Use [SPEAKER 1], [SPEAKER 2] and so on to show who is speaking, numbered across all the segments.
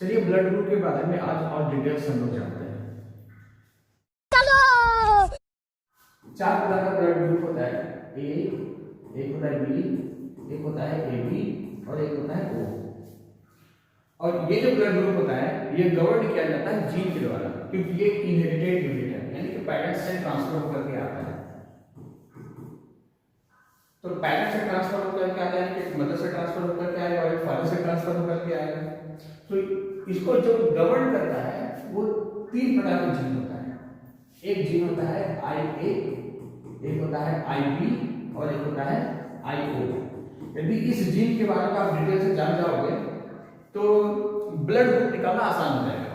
[SPEAKER 1] चलिए blood group के बारे में आज और डिटेल्स हम लोग जानते हैं। चार प्रकार का ब्लड ग्रुप होता है। ए, एक होता है बी, एक होता है ए बी और एक होता है ओ। और ये जो ब्लड ग्रुप होता है ये गवर्न किया जाता है जीन के द्वारा, क्योंकि ये इनहेरिटेड यूनिट है, यानी कि पेरेंट्स से ट्रांसफर होकर के आता है। तो पेरेंट्स से ट्रांसफर होकर के आता है कि मदर से ट्रांसफर होकर के आएगा और फादर से ट्रांसफर होकर के आएगा। तो इसको जो गवर्न करता है वो तीन प्रकार का जीन होता है। एक जीन होता है IA, एक होता है IB और एक होता है IO। यदि इस जीन के बारे में आप डिटेल से जान जाओगे तो ब्लड ग्रुप निकालना आसान हो जाएगा।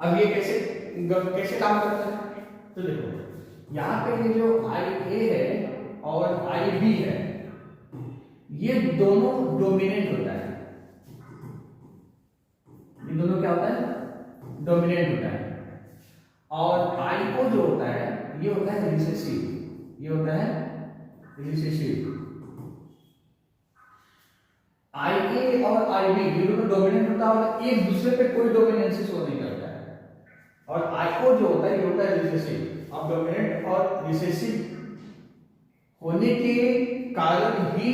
[SPEAKER 1] अब ये कैसे काम करता है, तो देखो यहाँ पे ये जो IA है और IB है ये दोनों डोमिनेंट होता है। ये दोनों क्या होता है? डोमिनेंट होता है। और IO जो होता है ये होता है रिसेसिव। ये होता है रिसेसिव। IA और IB ये दोनों डोमिनेंट होता है और एक दूसरे पे कोई डोमिनेंसी शो नहीं करता है। और IO जो होता है ये होता है रिसेसिव। अब डोमिनेंट और रिसेसिव होने के कारण ही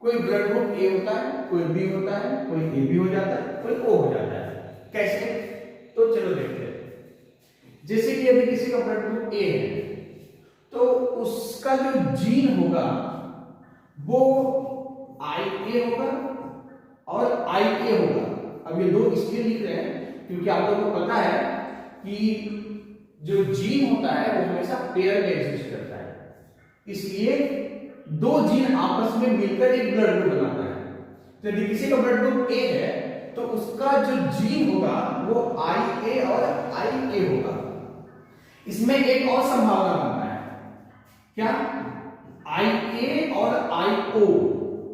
[SPEAKER 1] कोई ब्लड ग्रुप A होता है, कोई B होता है, कोई AB हो जाता है, कोई O हो जाता है। कैसे? तो चलो देखते हैं। जैसे कि यदि किसी का ब्लड ग्रुप A है तो उसका जो जीन होगा वो IA होगा और IA होगा। अब ये दो इसलिए लिख रहे हैं क्योंकि आप लोगों को पता है कि जो जीन होता है वो हमेशा पेयर में एग्जिस्ट करता है, इसलिए दो जीन आपस में मिलकर एक ब्लड ग्रुप बनाता है। तो यदि किसी का ब्लड ग्रुप A है तो उसका जो जीन होगा वो IA और IA होगा। इसमें एक और संभावना बनता है, क्या? IA और IO,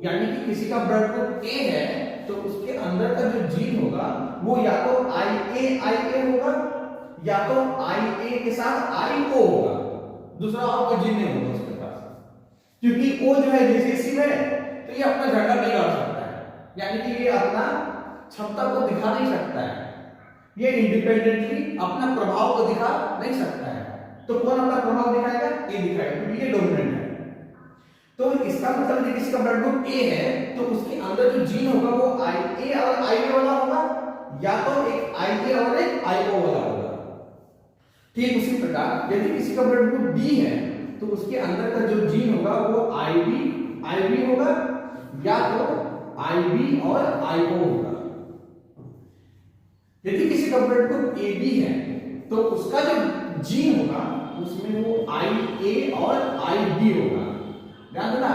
[SPEAKER 1] यानी कि किसी का ब्लड ग्रुप A है तो उसके अंदर का जो जीन होगा वो या तो IA होगा या तो IA के साथ IO होगा। दूसरा और कोई जीन नहीं होगा उसके पास, क्योंकि O जो है रिसेसिव है तो ये अपना झंडा नहीं गाड़ सकता है, यानी कि ये अपना क्षमता को दिखा नहीं सकता है, ये इंडिपेंडेंटली अपना प्रभाव को दिखा नहीं सकता है। तो कौन अपना प्रभाव दिखाएगा? ये दिखाएगा, क्योंकि ये डोमिनेंट है। तो इसका मतलब यदि किसी का ब्लड ग्रुप A है तो उसके अंदर जो जीन होगा वो IA और IB वाला होगा या तो एक IA और एक IO वाला होगा। ठीक उसी प्रकार यदि किसी का ब्लड ग्रुप B है तो उसके अंदर का जो जीन होगा वो IB होगा या तो IB और IO होगा। यदि किसी का ब्लड ग्रुप AB है तो उसका जो जीन होगा उसमें वो IA और IB होगा। ध्यान देना,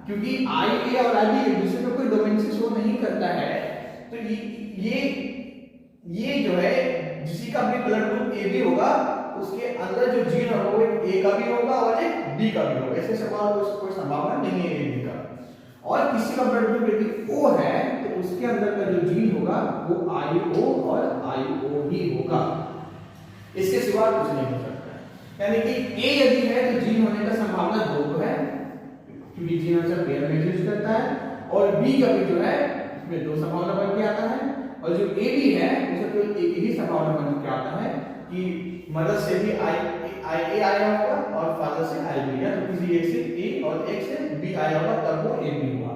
[SPEAKER 1] क्योंकि IA और IB एक दूसरे पे कोई डोमिनेंसी शो नहीं करता है। तो ये जो है जिसी का भी ब्लड ग्रुप AB होगा उसके अंदर जो जीन होगा वो एक A का भी होगा और एक B का भी होगा। ऐसे सवाल कोई संभावना नहीं है AB का। और किसी का ब्लड ग्रुप यदि O है तो उसके अंदर का जो जीन होगा वो IO और IO ही होगा, इसके सिवा कुछ नहीं हो सकता। यानी कि A यदि है तो जीन होने का संभावना दो है, क्योंकि जीन हमेशा पेयर में एग्जिस्ट करता है, और B का भी जो है उसमें दो संभावना बन के आता है, और जो AB है उसमें केवल एक ही संभावना बन के आता है कि मदर से भी IA आया होगा और फादर से IB, या तो किसी एक से A और एक से B आया होगा तब वो AB हुआ।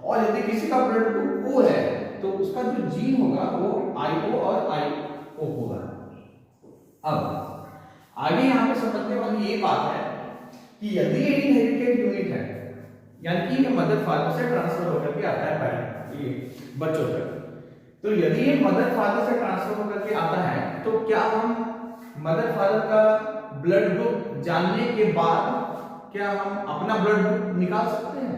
[SPEAKER 1] और यदि किसी का ब्लड ग्रुप O है तो उसका जो जीन होगा वो IO और IO होगा। अब आगे यहाँ पे समझने वाली ये बात है कि यदि ये इनहेरिटेड यूनिट है, यानी कि ये मदर फादर से ट्रांसफर होकर के आता है पेरेंट ये बच्चों तक, तो यदि ये मदर फादर से ट्रांसफर होकर के आता है तो क्या हम मदर फादर का ब्लड ग्रुप जानने के बाद क्या हम अपना ब्लड ग्रुप निकाल सकते हैं?